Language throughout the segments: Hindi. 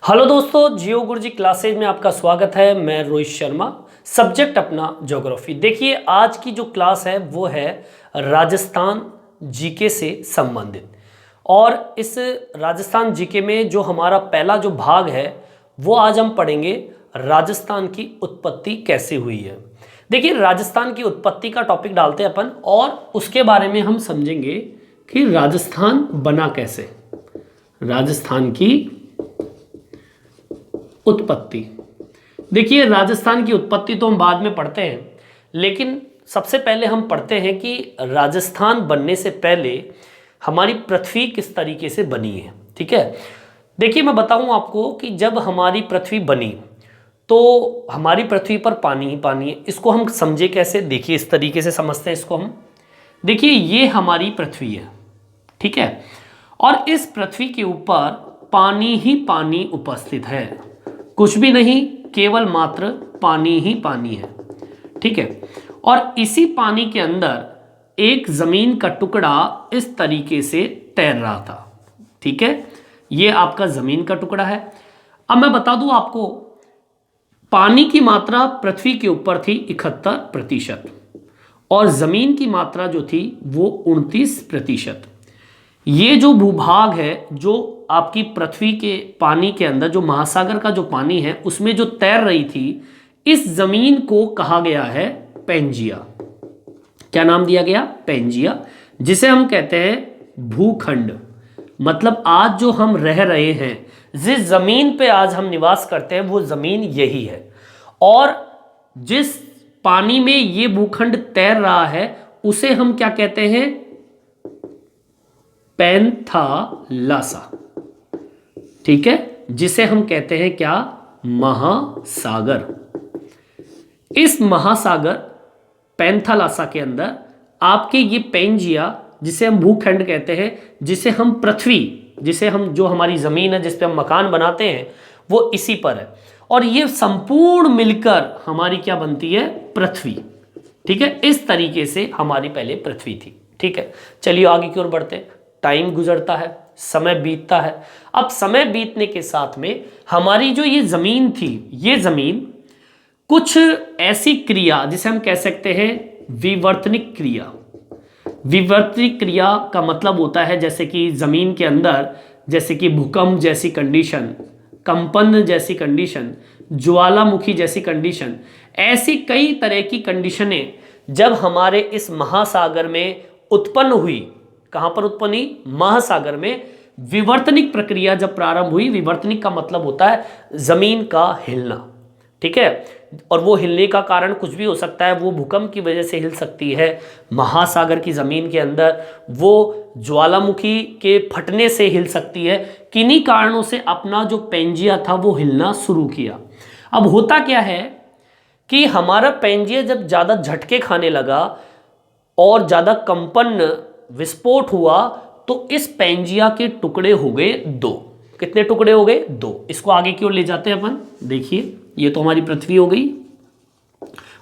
हेलो दोस्तों, जियो गुरुजी क्लासेज में आपका स्वागत है। मैं रोहित शर्मा, सब्जेक्ट अपना ज्योग्राफी। देखिए, आज की जो क्लास है वो है राजस्थान जीके से संबंधित। और इस राजस्थान जीके में जो हमारा पहला जो भाग है वो आज हम पढ़ेंगे राजस्थान की उत्पत्ति कैसे हुई है। देखिए, राजस्थान की उत्पत्ति का टॉपिक डालते हैं अपन और उसके बारे में हम समझेंगे कि राजस्थान बना कैसे। राजस्थान की उत्पत्ति। देखिए, राजस्थान की उत्पत्ति तो हम बाद में पढ़ते हैं, लेकिन सबसे पहले हम पढ़ते हैं कि राजस्थान बनने से पहले हमारी पृथ्वी किस तरीके से बनी है। ठीक है, देखिए मैं बताऊं आपको कि जब हमारी पृथ्वी बनी तो हमारी पृथ्वी पर पानी ही पानी है। इसको हम समझे कैसे, देखिए इस तरीके से समझते हैं इसको हम। देखिए, ये हमारी पृथ्वी है, ठीक है, और इस पृथ्वी के ऊपर पानी ही पानी उपस्थित है, कुछ भी नहीं, केवल मात्र पानी ही पानी है। ठीक है, और इसी पानी के अंदर एक जमीन का टुकड़ा इस तरीके से तैर रहा था। ठीक है, ये आपका जमीन का टुकड़ा है। अब मैं बता दूं आपको, पानी की मात्रा पृथ्वी के ऊपर थी 71% और जमीन की मात्रा जो थी वो 29%। ये जो भूभाग है, जो आपकी पृथ्वी के पानी के अंदर, जो महासागर का जो पानी है उसमें जो तैर रही थी, इस जमीन को कहा गया है पेंजिया। क्या नाम दिया गया? पेंजिया, जिसे हम कहते हैं भूखंड। मतलब आज जो हम रह रहे हैं, जिस जमीन पे आज हम निवास करते हैं, वो जमीन यही है। और जिस पानी में ये भूखंड तैर रहा है उसे हम क्या कहते हैं? पैंथालासा। ठीक है, जिसे हम कहते हैं क्या? महासागर। इस महासागर पैंथालासा के अंदर आपके ये पेंजिया, जिसे हम भूखंड कहते हैं, जिसे हम पृथ्वी, जिसे हम, जो हमारी जमीन है जिस पे हम मकान बनाते हैं, वो इसी पर है। और ये संपूर्ण मिलकर हमारी क्या बनती है? पृथ्वी। ठीक है, इस तरीके से हमारी पहले पृथ्वी थी। ठीक है, चलिए आगे की ओर बढ़ते हैं। टाइम गुजरता है, समय बीतता है। अब समय बीतने के साथ में हमारी जो ये जमीन थी, ये जमीन कुछ ऐसी क्रिया, जिसे हम कह सकते हैं विवर्तनिक क्रिया। विवर्तनिक क्रिया का मतलब होता है जैसे कि जमीन के अंदर, जैसे कि भूकंप जैसी कंडीशन, कंपन जैसी कंडीशन, ज्वालामुखी जैसी कंडीशन, ऐसी कई तरह की कंडीशनें जब हमारे इस महासागर में उत्पन्न हुई। कहां पर उत्पन्न हुई? महासागर में। विवर्तनिक प्रक्रिया जब प्रारंभ हुई, विवर्तनिक का मतलब होता है जमीन का हिलना। ठीक है, और वो हिलने का कारण कुछ भी हो सकता है। वो भूकंप की वजह से हिल सकती है, महासागर की जमीन के अंदर वो ज्वालामुखी के फटने से हिल सकती है। किन्हीं कारणों से अपना जो पेंजिया था वो हिलना शुरू किया। अब होता क्या है कि हमारा पेंजिया जब ज़्यादा झटके खाने लगा और ज़्यादा कंपन, विस्फोट हुआ, तो इस पेंजिया के टुकड़े हो गए 2। कितने टुकड़े हो गए? 2। इसको आगे की ओर ले जाते हैं अपन। देखिए, ये तो हमारी पृथ्वी हो गई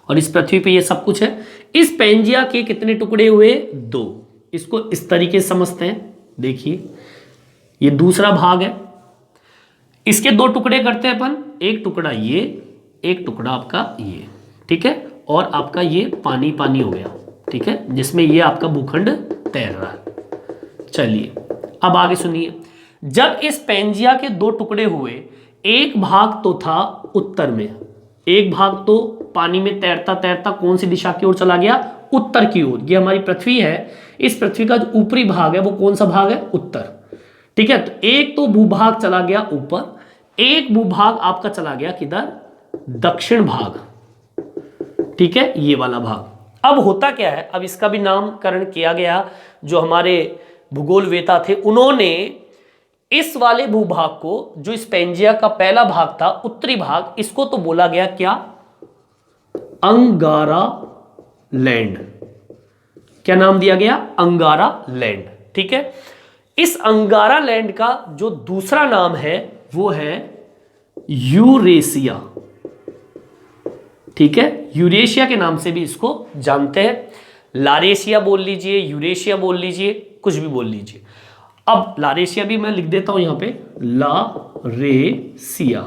और इस पृथ्वी पे ये सब कुछ है। इस पेंजिया के कितने टुकड़े हुए? 2। इसको इस तरीके से समझते हैं। देखिए, ये दूसरा भाग है, इसके 2 टुकड़े करते हैं अपन। एक टुकड़ा ये, एक टुकड़ा आपका ये। ठीक है, और आपका ये पानी पानी हो गया। ठीक है, जिसमें ये आपका भूखंड तैर रहा है। चलिए अब आगे सुनिए। जब इस पेंजिया के 2 टुकड़े हुए, एक भाग तो था उत्तर में, एक भाग तो पानी में तैरता तैरता कौन सी दिशा की ओर चला गया? उत्तर की ओर। ये हमारी पृथ्वी है, इस पृथ्वी का जो ऊपरी भाग है वो कौन सा भाग है? उत्तर। ठीक है, तो एक तो भूभाग चला गया ऊपर, एक भूभाग आपका चला गया किधर? दक्षिण भाग। ठीक है, ये वाला भाग। अब होता क्या है, अब इसका भी नामकरण किया गया। जो हमारे भूगोलवेता थे, उन्होंने इस वाले भूभाग को, जो इस पेंजिया का पहला भाग था, उत्तरी भाग, इसको तो बोला गया क्या? अंगारा लैंड। क्या नाम दिया गया? अंगारा लैंड। ठीक है, इस अंगारा लैंड का जो दूसरा नाम है वो है यूरेशिया। ठीक है, यूरेशिया के नाम से भी इसको जानते हैं। लारेशिया बोल लीजिए, यूरेशिया बोल लीजिए, कुछ भी बोल लीजिए। अब लारेशिया भी मैं लिख देता हूं यहां पे, लारेशिया,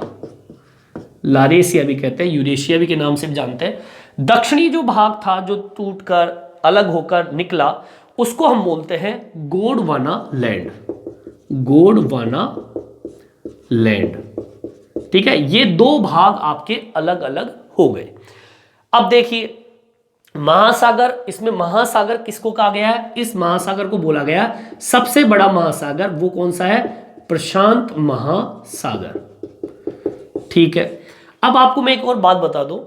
लारेशिया भी कहते हैं, यूरेशिया भी के नाम से भी जानते हैं। दक्षिणी जो भाग था जो टूटकर अलग होकर निकला, उसको हम बोलते हैं गोंडवाना लैंड, गोंडवाना लैंड। ठीक है, ये दो भाग आपके अलग अलग हो गए। अब देखिए महासागर, इसमें महासागर किसको कहा गया है? इस महासागर को बोला गया सबसे बड़ा महासागर, वो कौन सा है? प्रशांत महासागर। ठीक है, अब आपको मैं एक और बात बता दूं,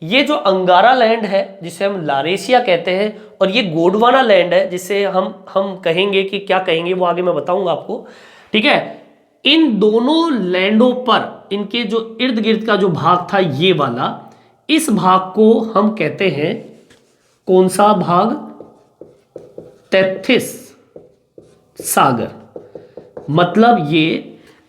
ये जो अंगारा लैंड है जिसे हम लारेशिया कहते हैं, और ये गोंडवाना लैंड है जिसे हम कहेंगे कि क्या कहेंगे वो आगे मैं बताऊंगा आपको। ठीक है, इन दोनों लैंडों पर इनके जो इर्द गिर्द का जो भाग था ये वाला, इस भाग को हम कहते हैं कौन सा भाग? तैथिस सागर। मतलब ये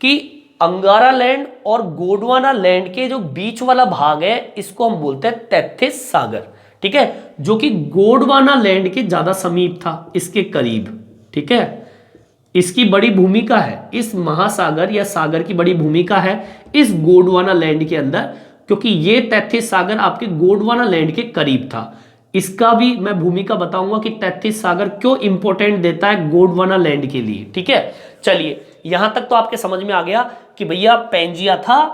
कि अंगारा लैंड और गोंडवाना लैंड के जो बीच वाला भाग है इसको हम बोलते हैं तैथिस सागर। ठीक है, जो कि गोंडवाना लैंड के ज्यादा समीप था, इसके करीब। ठीक है, इसकी बड़ी भूमिका है, इस महासागर या सागर की बड़ी भूमिका है इस गोंडवाना लैंड के अंदर, क्योंकि ये तैथिस सागर आपके गोंडवाना लैंड के करीब था। इसका भी मैं भूमिका बताऊंगा कि तैथिस सागर क्यों इंपॉर्टेंट देता है गोंडवाना लैंड के लिए। ठीक है, चलिए यहां तक तो आपके समझ में आ गया कि भैया पेंजिया था,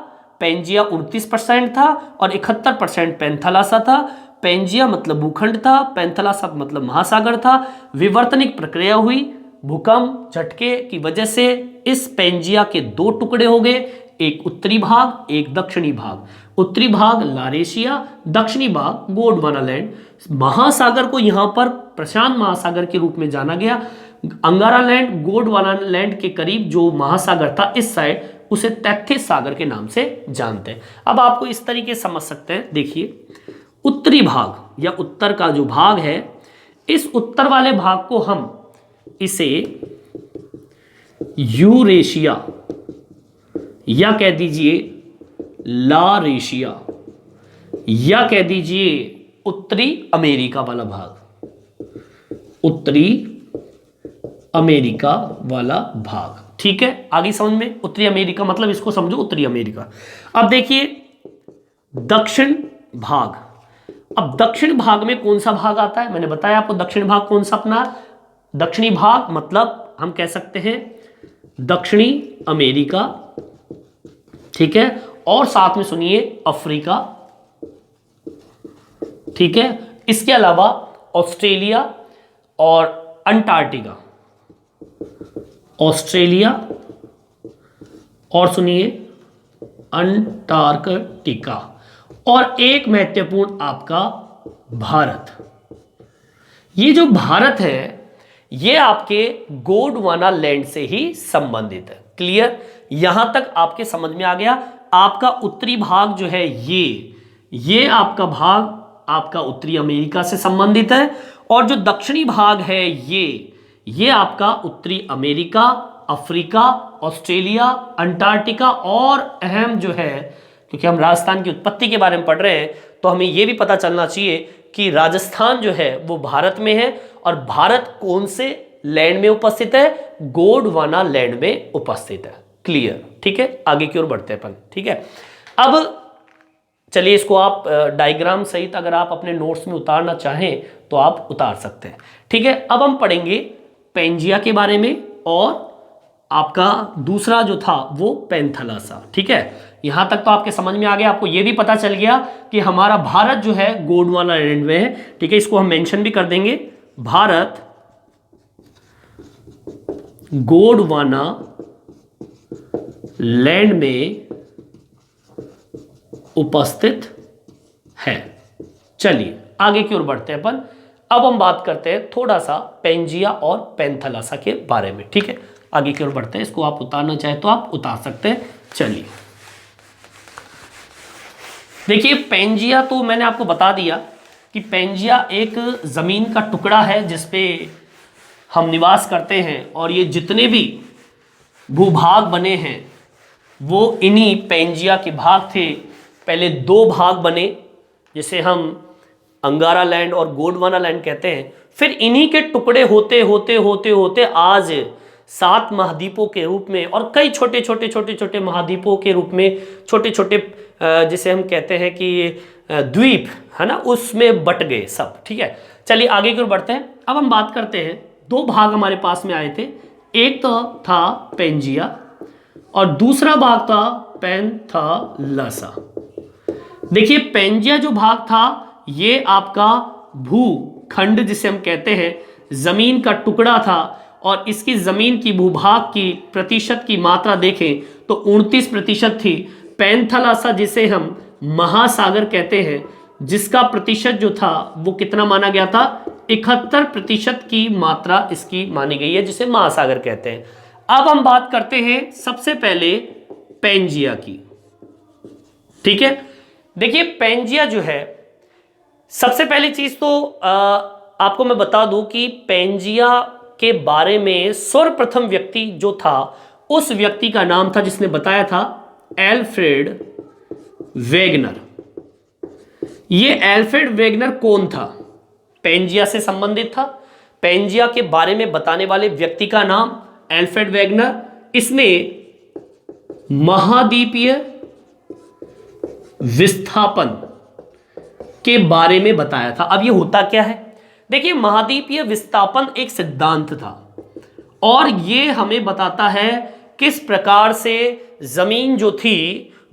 पेंजिया 29% था और 71% पैंथालासा था। पेंजिया मतलब भूखंड था, पैंथालासा मतलब महासागर था। विवर्तनिक प्रक्रिया हुई, भूकंप झटके की वजह से इस पेंजिया के दो टुकड़े हो गए, एक उत्तरी भाग एक दक्षिणी भाग। उत्तरी भाग लारेशिया, दक्षिणी भाग गोंडवाना लैंड। महासागर को यहां पर प्रशांत महासागर के रूप में जाना गया। अंगारा लैंड गोंडवाना लैंड के करीब जो महासागर था इस साइड, उसे तैथिस सागर के नाम से जानते हैं। अब आपको इस तरीके समझ सकते हैं, देखिए उत्तरी भाग या उत्तर का जो भाग है, इस उत्तर वाले भाग को हम इसे यूरेशिया या कह दीजिए लारेशिया या कह दीजिए उत्तरी अमेरिका वाला भाग, उत्तरी अमेरिका वाला भाग। ठीक है, आगे समझ में? उत्तरी अमेरिका मतलब इसको समझो उत्तरी अमेरिका। अब देखिए दक्षिण भाग। अब दक्षिण भाग में कौन सा भाग आता है? मैंने बताया आपको दक्षिण भाग कौन सा अपना, दक्षिणी भाग मतलब हम कह सकते हैं दक्षिणी अमेरिका। ठीक है, और साथ में सुनिए अफ्रीका। ठीक है, इसके अलावा ऑस्ट्रेलिया और अंटार्कटिका, ऑस्ट्रेलिया और सुनिए अंटार्कटिका, और एक महत्वपूर्ण आपका भारत। ये जो भारत है ये आपके गोंडवाना लैंड से ही संबंधित है। क्लियर? यहां तक आपके समझ में आ गया। आपका उत्तरी भाग जो है ये आपका भाग आपका उत्तरी अमेरिका से संबंधित है, और जो दक्षिणी भाग है ये आपका उत्तरी अमेरिका, अफ्रीका, ऑस्ट्रेलिया, अंटार्कटिका, और अहम जो है, क्योंकि हम राजस्थान की उत्पत्ति के बारे में पढ़ रहे हैं तो हमें यह भी पता चलना चाहिए कि राजस्थान जो है वो भारत में है, और भारत कौन से लैंड में उपस्थित है? गोंडवाना लैंड में उपस्थित है। क्लियर? ठीक है, आगे की ओर बढ़ते हैं अपन। ठीक है, अब चलिए इसको आप डायग्राम सहित अगर आप अपने नोट्स में उतारना चाहें तो आप उतार सकते हैं। ठीक है, अब हम पढ़ेंगे पेंजिया के बारे में, और आपका दूसरा जो था वो पैंथालासा। ठीक है, यहां तक तो आपके समझ में आ गया। आपको यह भी पता चल गया कि हमारा भारत जो है गोंडवाना लैंड में है। ठीक है, इसको हम मेंशन भी कर देंगे, भारत गोंडवाना लैंड में उपस्थित है। चलिए आगे की ओर बढ़ते हैं अपन। अब हम बात करते हैं थोड़ा सा पेंजिया और पैंथालासा के बारे में। ठीक है, आगे की ओर बढ़ते हैं। इसको आप उतारना चाहे तो आप उतार सकते हैं। चलिए देखिए, पेंजिया तो मैंने आपको बता दिया कि पेंजिया एक जमीन का टुकड़ा है जिसपे हम निवास करते हैं, और ये जितने भी भूभाग बने हैं वो इन्हीं पेंजिया के भाग थे। पहले दो भाग बने जिसे हम अंगारा लैंड और गोंडवाना लैंड कहते हैं, फिर इन्हीं के टुकड़े होते होते होते होते आज 7 महाद्वीपों के रूप में और कई छोटे छोटे छोटे छोटे महाद्वीपों के रूप में, छोटे छोटे जिसे हम कहते हैं कि द्वीप है ना, उसमें बट गए सब। ठीक है, चलिए आगे की ओर बढ़ते हैं। अब हम बात करते हैं, 2 भाग हमारे पास में आए थे, एक तो था पेंजिया और दूसरा भाग था पैंथालसा। देखिए पेंजिया जो भाग था ये आपका भूखंड जिसे हम कहते हैं, जमीन का टुकड़ा था, और इसकी जमीन की भूभाग की प्रतिशत की मात्रा देखें तो 29% थी। पैंथालसा जिसे हम महासागर कहते हैं, जिसका प्रतिशत जो था वो कितना माना गया था, 71% की मात्रा इसकी मानी गई है, जिसे महासागर कहते हैं। अब हम बात करते हैं सबसे पहले पेंजिया की। ठीक है, देखिए पेंजिया जो है, सबसे पहली चीज तो आपको मैं बता दूं कि पेंजिया के बारे में सर्वप्रथम व्यक्ति जो था, उस व्यक्ति का नाम था, जिसने बताया था, एल्फ्रेड वेगनर। ये एल्फ्रेड वेगनर कौन था? पेंजिया से संबंधित था। पेंजिया के बारे में बताने वाले व्यक्ति का नाम एल्फ्रेड वेगनर। इसने महाद्वीपीय विस्थापन के बारे में बताया था। अब ये होता क्या है? देखिए महाद्वीपीय विस्थापन एक सिद्धांत था और ये हमें बताता है किस प्रकार से जमीन जो थी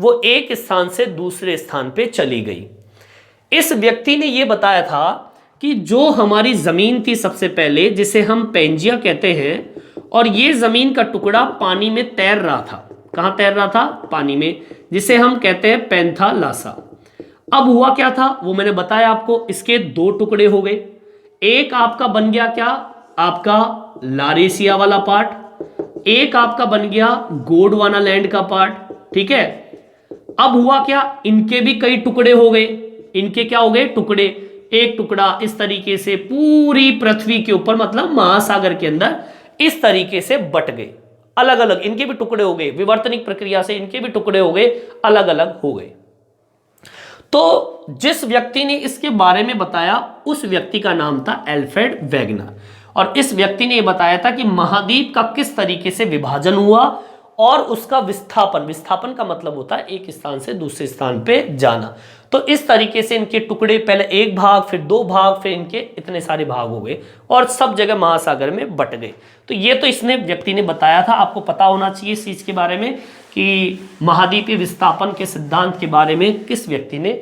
वो एक स्थान से दूसरे स्थान पे चली गई। इस व्यक्ति ने ये बताया था कि जो हमारी जमीन थी सबसे पहले, जिसे हम पेंजिया कहते हैं, और ये जमीन का टुकड़ा पानी में तैर रहा था। कहां तैर रहा था? पानी में, जिसे हम कहते हैं पैंथालसा। अब हुआ क्या था वो मैंने बताया आपको, इसके 2 टुकड़े हो गए। एक आपका बन गया क्या? आपका लारेसिया वाला पार्ट, एक आपका बन गया गोंडवाना लैंड का पार्ट। ठीक है, अब हुआ क्या, इनके भी कई टुकड़े हो गए। इनके क्या हो गए? टुकड़े। एक टुकड़ा इस तरीके से पूरी पृथ्वी के ऊपर, मतलब महासागर के अंदर, इस तरीके से बट गए, अलग अलग इनके भी टुकड़े हो गए। विवर्तनिक प्रक्रिया से इनके भी टुकड़े हो गए, अलग अलग हो गए। तो जिस व्यक्ति ने इसके बारे में बताया, उस व्यक्ति का नाम था एल्फ्रेड वेगनर, और इस व्यक्ति ने यह बताया था कि महाद्वीप का किस तरीके से विभाजन हुआ और उसका विस्थापन, विस्थापन का मतलब होता है एक स्थान से दूसरे स्थान पे जाना। तो इस तरीके से इनके टुकड़े, पहले एक भाग, फिर 2 भाग, फिर इनके इतने सारे भाग हो गए और सब जगह महासागर में बट गए। तो ये तो इसने व्यक्ति ने बताया था। आपको पता होना चाहिए इस चीज के बारे में कि महाद्वीपीय विस्थापन के सिद्धांत के बारे में किस व्यक्ति ने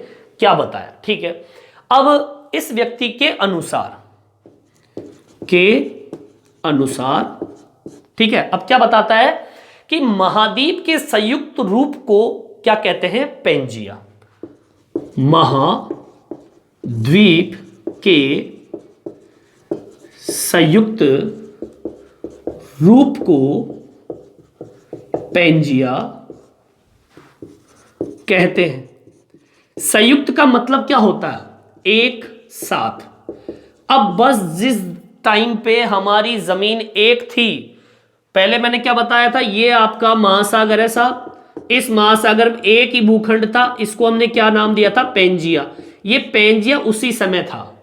क्या बताया। ठीक है, अब इस व्यक्ति के अनुसार ठीक है, अब क्या बताता है कि महाद्वीप के संयुक्त रूप को क्या कहते हैं? पेंजिया। महाद्वीप के संयुक्त रूप को पेंजिया कहते हैं। संयुक्त का मतलब क्या होता है? एक साथ। अब बस जिस टाइम पे हमारी जमीन एक थी, पहले मैंने क्या बताया था, ये आपका महासागर है साहब, इस महासागर में एक ही भूखंड था, इसको हमने क्या नाम दिया था? पेंजिया। ये पेंजिया उसी समय था,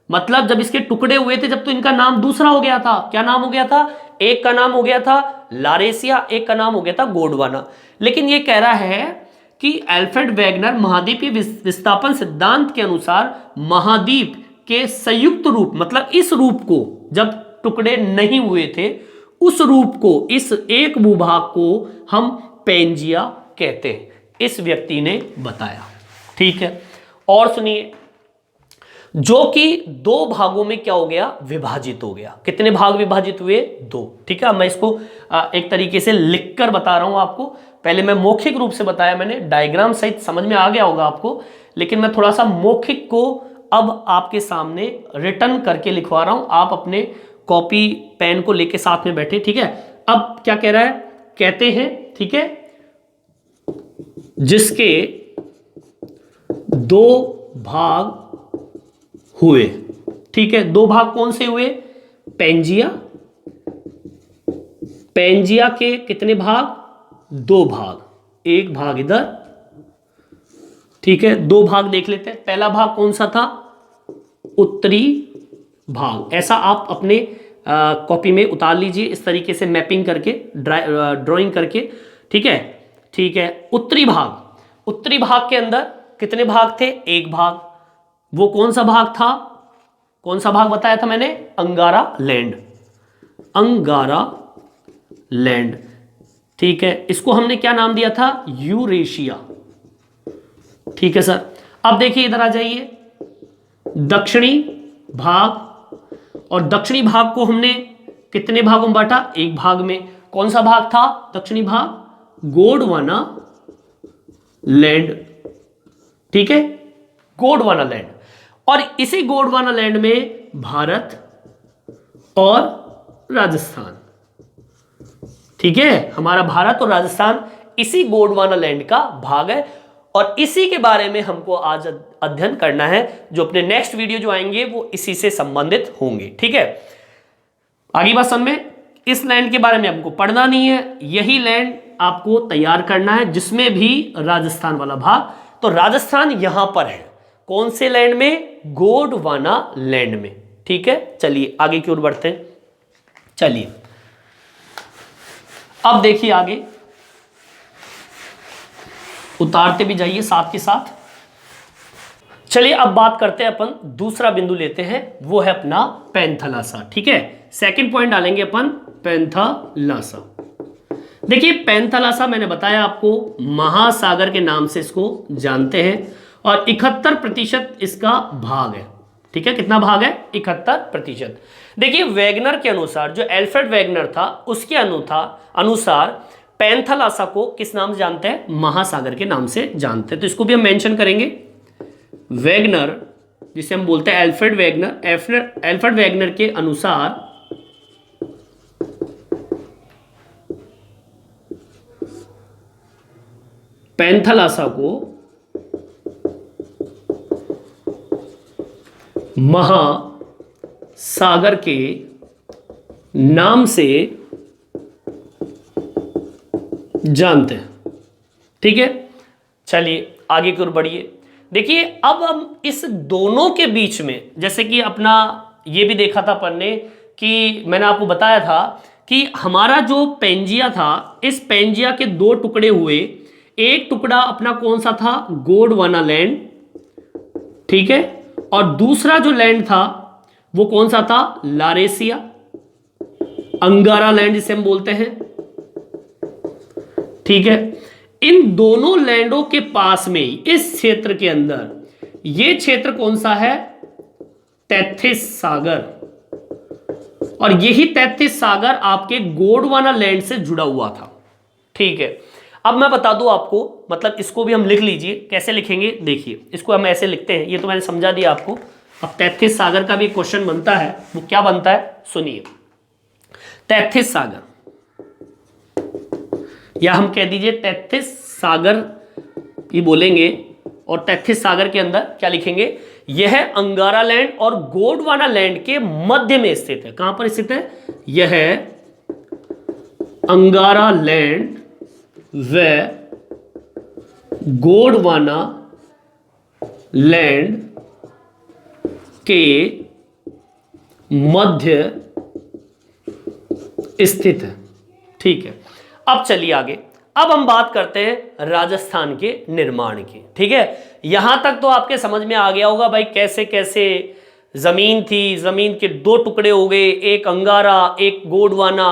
मतलब जब इसके टुकड़े हुए थे, जब तो इनका नाम दूसरा हो गया था। क्या नाम हो गया था? एक का नाम हो गया था लारेसिया, एक का नाम हो गया था गोंडवाना। लेकिन ये कह रहा है कि एल्फ्रेड वेगनर महाद्वीपीय विस्थापन सिद्धांत के अनुसार महाद्वीप के संयुक्त रूप, मतलब इस रूप को, जब टुकड़े नहीं हुए थे, उस रूप को, इस एक भूभाग को हम पेंजिया कहते हैं। इस व्यक्ति ने बताया। ठीक है, और सुनिए, जो कि 2 भागों में क्या हो गया? विभाजित हो गया। कितने भाग विभाजित हुए? 2। ठीक है, मैं इसको एक तरीके से लिखकर बता रहा हूं आपको। पहले मैं मौखिक रूप से बताया, मैंने डायग्राम सहित समझ में आ गया होगा आपको, लेकिन मैं थोड़ा सा मौखिक को अब आपके सामने रिटर्न करके लिखवा रहा हूं। आप अपने कॉपी पेन को लेके साथ में बैठे। ठीक है, अब क्या कह रहा है? कहते हैं, ठीक है, जिसके 2 भाग हुए। ठीक है, 2 भाग कौन से हुए? पेंजिया। पेंजिया के कितने भाग? 2 भाग। एक भाग इधर। ठीक है, 2 भाग देख लेते हैं। पहला भाग कौन सा था? उत्तरी भाग। ऐसा आप अपने कॉपी में उतार लीजिए इस तरीके से मैपिंग करके, ड्राइंग करके। ठीक है, ठीक है। उत्तरी भाग, उत्तरी भाग के अंदर कितने भाग थे? एक भाग। वो कौन सा भाग था? कौन सा भाग बताया था मैंने? अंगारा लैंड, अंगारा लैंड। ठीक है, इसको हमने क्या नाम दिया था? यूरेशिया। ठीक है सर। अब देखिए इधर आ जाइए, दक्षिणी भाग, और दक्षिणी भाग को हमने कितने भागों में बांटा? एक भाग में। कौन सा भाग था दक्षिणी भाग? गोंडवाना लैंड। ठीक है, गोंडवाना लैंड। और इसी गोंडवाना लैंड में भारत और राजस्थान। ठीक है, हमारा भारत और राजस्थान इसी गोंडवाना लैंड का भाग है, और इसी के बारे में हमको आज अध्ययन करना है। जो अपने नेक्स्ट वीडियो जो आएंगे वो इसी से संबंधित होंगे। ठीक है, आगे बात समझ में। इस लैंड के बारे में हमको पढ़ना नहीं है, यही लैंड आपको तैयार करना है, जिसमें भी राजस्थान वाला भाग। तो राजस्थान यहां पर है, कौन से लैंड में? गोंडवाना लैंड में। ठीक है, चलिए आगे की ओर बढ़ते हैं। चलिए अब देखिए आगे, उतारते भी जाइए साथ के साथ। चलिए अब बात करते हैं, अपन दूसरा बिंदु लेते हैं, वो है अपना पैंथालासा। ठीक है, सेकंड पॉइंट डालेंगे अपन पैंथालासा। देखिए पैंथालासा मैंने बताया आपको, महासागर के नाम से इसको जानते हैं, और 71% इसका भाग है। ठीक है, कितना भाग है? 71%। देखिए वैगनर के अनुसार, जो एल्फ्रेड वैगनर था उसके अनुसार पैंथालासा को किस नाम से जानते हैं? महासागर के नाम से जानते हैं। तो इसको भी हम मेंशन करेंगे। वैगनर, जिसे हम बोलते हैं एल्फ्रेड वैगनर के अनुसार पैंथालासा को महासागर के नाम से जानते हैं। ठीक है, चलिए आगे की ओर बढ़िए। देखिए अब हम इस दोनों के बीच में, जैसे कि अपना ये भी देखा था अपन ने, कि मैंने आपको बताया था कि हमारा जो पेंजिया था, इस पेंजिया के दो टुकड़े हुए। एक टुकड़ा अपना कौन सा था? गोंडवाना लैंड। ठीक है, और दूसरा जो लैंड था वो कौन सा था? लारेसिया, अंगारा लैंड जिसे हम बोलते हैं। ठीक है, इन दोनों लैंडों के पास में ही, इस क्षेत्र के अंदर, ये क्षेत्र कौन सा है? तैथिस सागर। और यही तैथिस सागर आपके गोंडवाना लैंड से जुड़ा हुआ था। ठीक है, अब मैं बता दूं आपको, मतलब इसको भी हम लिख लीजिए। कैसे लिखेंगे? देखिए इसको हम ऐसे लिखते हैं, ये तो मैंने समझा दिया आपको। अब तैथिस सागर का भी क्वेश्चन बनता है, वो क्या बनता है सुनिए। तैथिस सागर, या हम कह दीजिए तैथिस सागर ही बोलेंगे, और तैथिस सागर के अंदर क्या लिखेंगे? यह अंगारा लैंड और गोंडवाना लैंड के मध्य में स्थित है। कहां पर स्थित है? यह अंगारा लैंड व गोंडवाना लैंड के मध्य स्थित है। ठीक है, अब चलिए आगे। अब हम बात करते हैं राजस्थान के निर्माण की। ठीक है, यहां तक तो आपके समझ में आ गया होगा भाई कैसे कैसे जमीन थी, जमीन के दो टुकड़े हो गए, एक अंगारा एक गोंडवाना।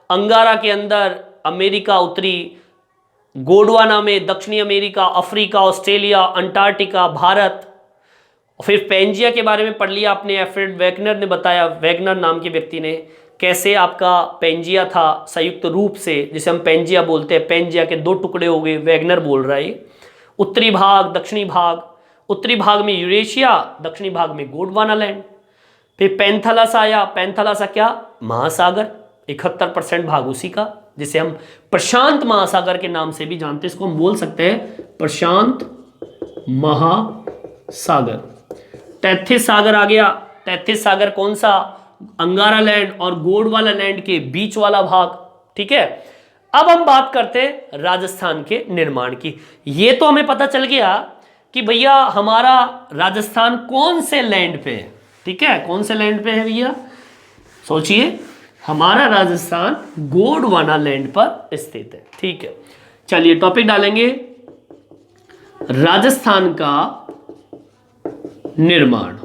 अंगारा के अंदर अमेरिका उत्तरी, गोंडवाना में दक्षिणी America, Africa, Australia, Antarctica, Bharat. फिर पेंजिया के बारे में पढ़ लिया आपने, एल्फ्रेड वैगनर ने बताया, वैगनर नाम के व्यक्ति ने, कैसे आपका पेंजिया था संयुक्त रूप से, जिसे हम पेंजिया बोलते हैं। पेंजिया के दो टुकड़े हो गए, वैगनर बोल रहा है। उत्तरी भाग, दक्षिणी भाग, उत्तरी भाग में यूरेशिया, दक्षिणी भाग में गोंडवाना लैंड। फिर पैंथालासा आया। पैंथालासा क्या? महासागर, 71% भाग उसी का, जिसे हम प्रशांत महासागर के नाम से भी जानते हैं। इसको हम बोल सकते हैं प्रशांत महासागर। तैथिस सागर आ गया। तैथिस सागर कौन सा? अंगारा लैंड और गोंडवाना लैंड के बीच वाला भाग। ठीक है, अब हम बात करते हैं राजस्थान के निर्माण की। ये तो हमें पता चल गया कि भैया हमारा राजस्थान कौन से लैंड पे है। ठीक है, कौन से लैंड पे है भैया? सोचिए, हमारा राजस्थान गोंडवाना लैंड पर स्थित है। ठीक है, चलिए टॉपिक डालेंगे, राजस्थान का निर्माण।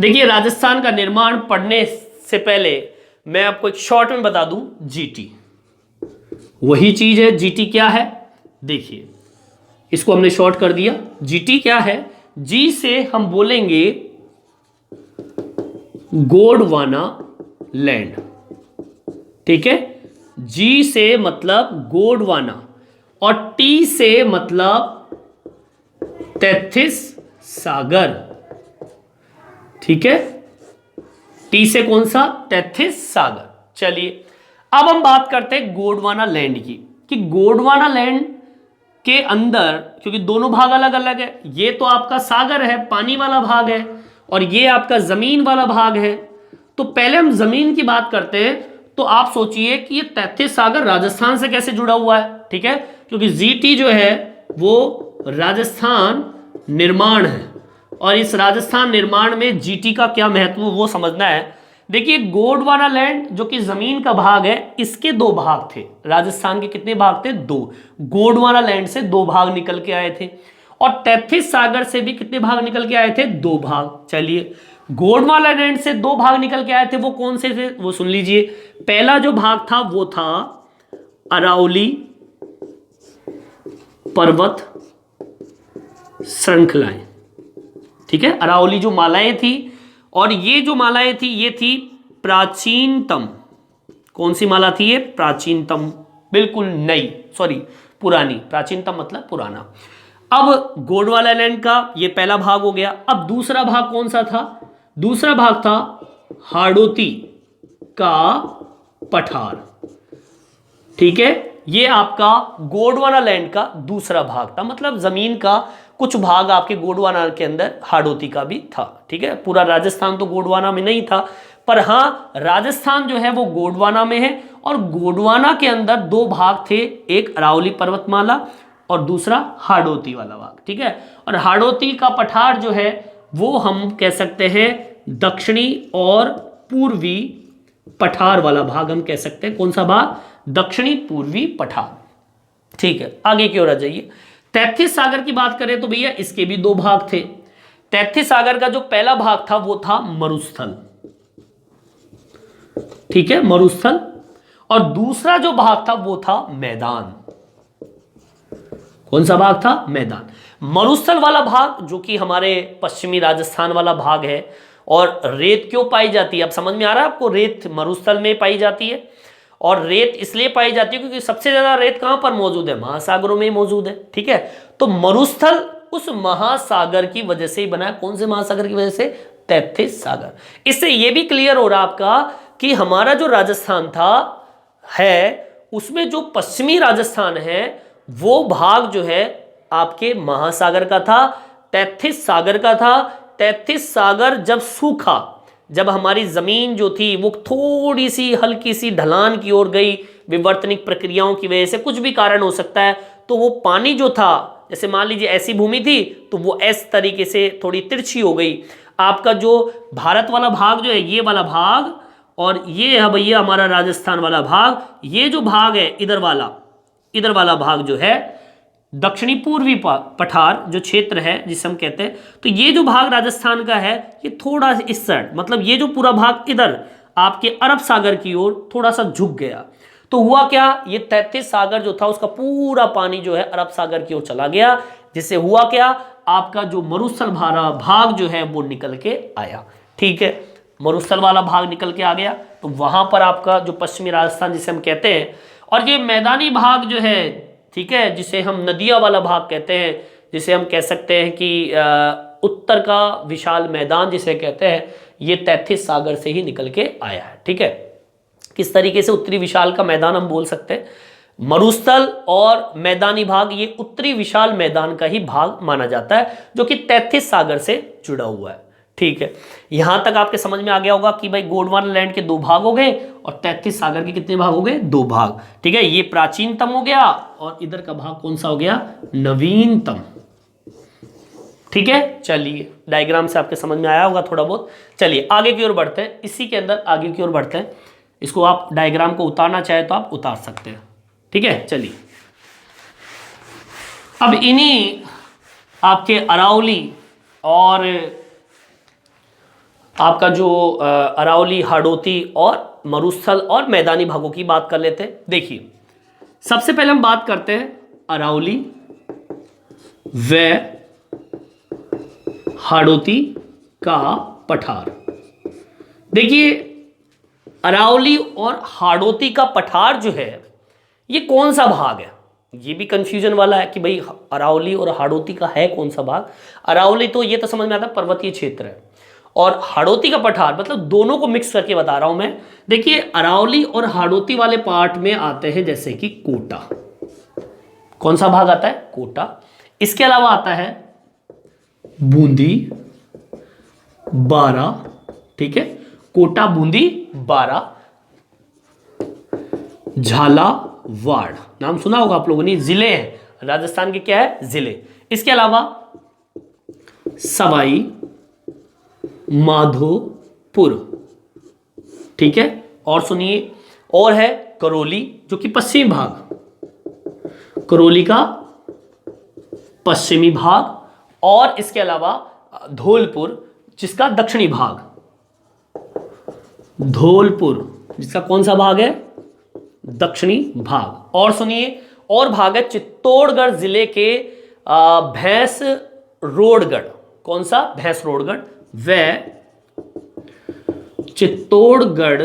देखिए, राजस्थान का निर्माण पढ़ने से पहले मैं आपको एक शॉर्ट में बता दूं, जीटी वही चीज है। जीटी क्या है, देखिए इसको हमने शॉर्ट कर दिया। जीटी क्या है, जी से हम बोलेंगे गोंडवाना लैंड। ठीक है, जी से मतलब गोंडवाना और टी से मतलब 33 सागर। ठीक है, टी से कौन सा, 33 सागर। चलिए अब हम बात करते हैं गोंडवाना लैंड की, कि गोंडवाना लैंड के अंदर, क्योंकि दोनों भाग अलग अलग है, ये तो आपका सागर है, पानी वाला भाग है, और ये आपका जमीन वाला भाग है। तो पहले हम जमीन की बात करते हैं। तो आप सोचिए कि ये 33 सागर राजस्थान से कैसे जुड़ा हुआ है। ठीक है, क्योंकि जीटी जो है वो राजस्थान निर्माण है, और इस राजस्थान निर्माण में जीटी का क्या महत्व वो समझना है। देखिए, गोंडवाना लैंड जो कि जमीन का भाग है, इसके दो भाग थे। राजस्थान के कितने भाग थे, दो। गोंडवाना लैंड से दो भाग निकल के आए थे, और 33 सागर से भी कितने भाग निकल के आए थे, दो भाग। चलिए, गोंडवाना लैंड से दो भाग निकल के आए थे, वो कौन से थे वो सुन लीजिए। पहला जो भाग था वो था अरावली पर्वत श्रृंखलाएं। ठीक है, अरावली जो मालाएं थी, और ये जो मालाएं थी ये थी प्राचीनतम। कौन सी माला थी ये, प्राचीनतम, बिल्कुल नई, सॉरी पुरानी। प्राचीनतम मतलब पुराना। अब गोंडवाना लैंड का ये पहला भाग हो गया। अब दूसरा भाग कौन सा था, दूसरा भाग था हाड़ौती का पठार। ठीक है, ये आपका गोंडवाना लैंड का दूसरा भाग था, मतलब जमीन का कुछ भाग आपके गोंडवाना के अंदर हाड़ौती का भी था। ठीक है, पूरा राजस्थान तो गोंडवाना में नहीं था, पर हाँ राजस्थान जो है वो गोंडवाना में है, और गोंडवाना के अंदर दो भाग थे, एक अरावली पर्वतमाला और दूसरा हाड़ौती वाला भाग। ठीक है, और हाड़ौती का पठार जो है वो हम कह सकते हैं दक्षिणी और पूर्वी पठार वाला भाग हम कह सकते हैं। कौन सा भाग, दक्षिणी पूर्वी पठार। ठीक है, आगे की ओर आ जाइए। 33 सागर की बात करें तो भैया इसके भी दो भाग थे। 33 सागर का जो पहला भाग था वो था मरुस्थल। ठीक है, मरुस्थल। और दूसरा जो भाग था वो था मैदान। कौन सा भाग था, मैदान। मरुस्थल वाला भाग जो कि हमारे पश्चिमी राजस्थान वाला भाग है, और रेत क्यों पाई जाती है, अब समझ में आ रहा है आपको, रेत मरुस्थल में पाई जाती है। और रेत इसलिए पाई जाती है क्योंकि सबसे ज्यादा रेत कहां पर मौजूद है, महासागरों में मौजूद है। ठीक है, तो मरुस्थल उस महासागर की वजह से ही बना है। कौन से महासागर की वजह से, 33 सागर। इससे यह भी क्लियर हो रहा आपका कि हमारा जो राजस्थान था है, उसमें जो पश्चिमी राजस्थान है वो भाग जो है आपके महासागर का था, 33 सागर का था। 33 सागर जब सूखा, जब हमारी जमीन जो थी वो थोड़ी सी हल्की सी ढलान की ओर गई, विवर्तनिक प्रक्रियाओं की वजह से, कुछ भी कारण हो सकता है, तो वो पानी जो था, जैसे मान लीजिए ऐसी भूमि थी तो वो इस तरीके से थोड़ी तिरछी हो गई। आपका जो भारत वाला भाग जो है, ये वाला भाग, और ये है भैया हमारा राजस्थान वाला भाग। ये जो भाग है इधर वाला भाग जो है दक्षिणी पूर्वी पठार जो क्षेत्र है जिसे हम कहते हैं, तो ये जो भाग राजस्थान का है ये थोड़ा इस साइड, मतलब ये जो पूरा भाग इधर आपके अरब सागर की ओर थोड़ा सा झुक गया। तो हुआ क्या, ये 33 सागर जो था उसका पूरा पानी जो है अरब सागर की ओर चला गया, जिससे हुआ क्या, आपका जो मरुस्थल भाग जो है वो निकल के आया। ठीक है, मरुस्थल वाला भाग निकल के आ गया, तो वहां पर आपका जो पश्चिमी राजस्थान जिसे हम कहते हैं, और ये मैदानी भाग जो है, ठीक है, जिसे हम नदिया वाला भाग कहते हैं, जिसे हम कह सकते हैं कि उत्तर का विशाल मैदान जिसे कहते हैं, ये 33 सागर से ही निकल के आया है। ठीक है, किस तरीके से उत्तरी विशाल का मैदान हम बोल सकते हैं, मरुस्थल और मैदानी भाग ये उत्तरी विशाल मैदान का ही भाग माना जाता है, जो कि 33 सागर से जुड़ा हुआ है। ठीक है, यहां तक आपके समझ में आ गया होगा कि भाई गोंडवाना लैंड के दो भाग हो गए, और 33 सागर के कितने भाग हो गए, दो भाग। ठीक है, ये प्राचीनतम हो गया, और इधर का भाग कौन सा हो गया, नवीनतम। ठीक है, चलिए डायग्राम से आपके समझ में आया होगा थोड़ा बहुत। चलिए आगे की ओर बढ़ते हैं, इसी के अंदर आगे की ओर बढ़ते हैं। इसको आप डायग्राम को उतारना चाहे तो आप उतार सकते हैं, ठीक है। चलिए अब इन्हीं आपके अरावली और आपका जो अरावली, हाड़ौती और मरुस्थल और मैदानी भागों की बात कर लेते हैं। देखिए सबसे पहले हम बात करते हैं अरावली व हाड़ौती का पठार। देखिए अरावली और हाड़ौती का पठार जो है ये कौन सा भाग है, ये भी कंफ्यूजन वाला है कि भाई अरावली और हाड़ौती का है कौन सा भाग। अरावली तो ये तो समझ में आता है पर्वतीय क्षेत्र है, और हाड़ौती का पठार मतलब दोनों को मिक्स करके बता रहा हूं मैं। देखिए अरावली और हाड़ौती वाले पार्ट में आते हैं जैसे कि कोटा, कौन सा भाग आता है, कोटा। इसके अलावा आता है बूंदी, बारा, ठीक है, कोटा, बूंदी, बारा, झालावाड़, नाम सुना होगा आप लोगों ने, जिले हैं राजस्थान के, क्या है, जिले। इसके अलावा सवाई माधोपुर, ठीक है, और सुनिए, और है करौली जो कि पश्चिमी भाग, करौली का पश्चिमी भाग, और इसके अलावा धौलपुर जिसका दक्षिणी भाग, धौलपुर जिसका कौन सा भाग है, दक्षिणी भाग। और सुनिए, और भाग है चित्तौड़गढ़ जिले के भैंसरोडगढ़, कौन सा, भैंसरोडगढ़, व चित्तौड़गढ़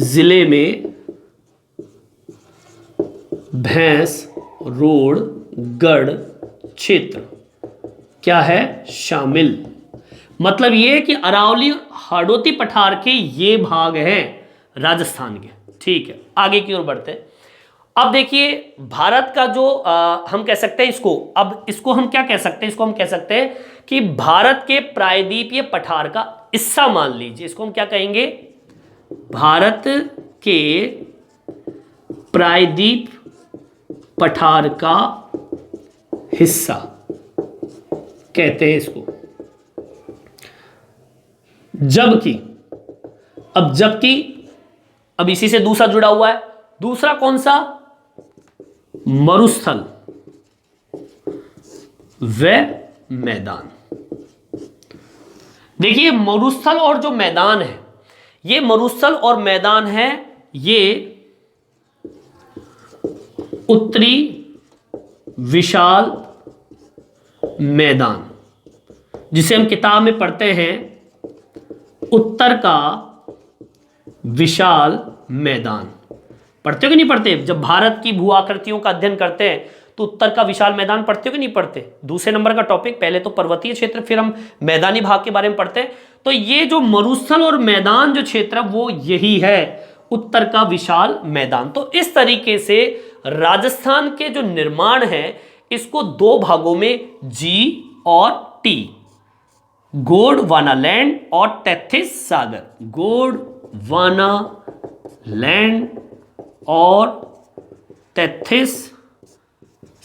जिले में भैंसरोडगढ़ क्षेत्र क्या है, शामिल। मतलब ये कि अरावली और हाड़ौती पठार के ये भाग हैं राजस्थान के, ठीक है। आगे की ओर बढ़ते हैं। अब देखिए भारत का जो हम कह सकते हैं इसको, अब इसको हम क्या कह सकते हैं, इसको हम कह सकते हैं कि भारत के प्रायद्वीपीय पठार का हिस्सा मान लीजिए। इसको हम क्या कहेंगे, भारत के प्रायद्वीप पठार का हिस्सा कहते हैं इसको। अब इसी से दूसरा जुड़ा हुआ है, दूसरा कौन सा, मरुस्थल व मैदान। देखिए मरुस्थल और जो मैदान है, ये मरुस्थल और मैदान है, ये उत्तरी विशाल मैदान, जिसे हम किताब में पढ़ते हैं उत्तर का विशाल मैदान। पढ़ते हो कि नहीं पढ़ते, जब भारत की भू आकृतियों का अध्ययन करते हैं तो उत्तर का विशाल मैदान पढ़ते हो कि नहीं पढ़ते। दूसरे नंबर का टॉपिक, पहले तो पर्वतीय क्षेत्र, फिर हम मैदानी भाग के बारे में पढ़ते हैं। तो ये जो मरुस्थल और मैदान जो क्षेत्र वो यही है उत्तर का विशाल मैदान। तो इस तरीके से राजस्थान के जो निर्माण है इसको दो भागों में जी और टी, गोंडवाना और टेथिस सागर, गोंडवाना लैंड और टेथिस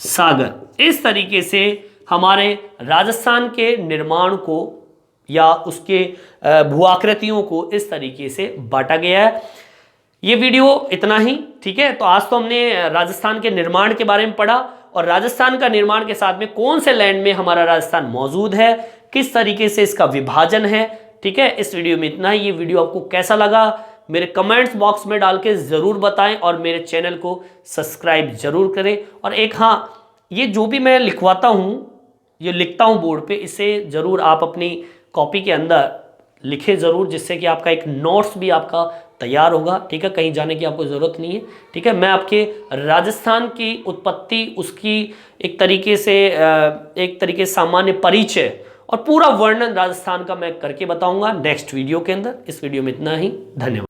सागर, इस तरीके से हमारे राजस्थान के निर्माण को या उसके भूआकृतियों को इस तरीके से बांटा गया है। ये वीडियो इतना ही, ठीक है। तो आज तो हमने राजस्थान के निर्माण के बारे में पढ़ा और राजस्थान का निर्माण के साथ में कौन से लैंड में हमारा राजस्थान मौजूद है, किस तरीके से इसका विभाजन है, ठीक है। इस वीडियो में इतना ही। ये वीडियो आपको कैसा लगा मेरे कमेंट्स बॉक्स में डाल के ज़रूर बताएं और मेरे चैनल को सब्सक्राइब जरूर करें। और एक हाँ, ये जो भी मैं लिखवाता हूँ, ये लिखता हूँ बोर्ड पे, इसे ज़रूर आप अपनी कॉपी के अंदर लिखें ज़रूर, जिससे कि आपका एक नोट्स भी आपका तैयार होगा, ठीक है। कहीं जाने की आपको ज़रूरत नहीं है, ठीक है। मैं आपके राजस्थान की उत्पत्ति, उसकी एक तरीके से सामान्य परिचय और पूरा वर्णन राजस्थान का मैं करके बताऊंगा नेक्स्ट वीडियो के अंदर। इस वीडियो में इतना ही, धन्यवाद।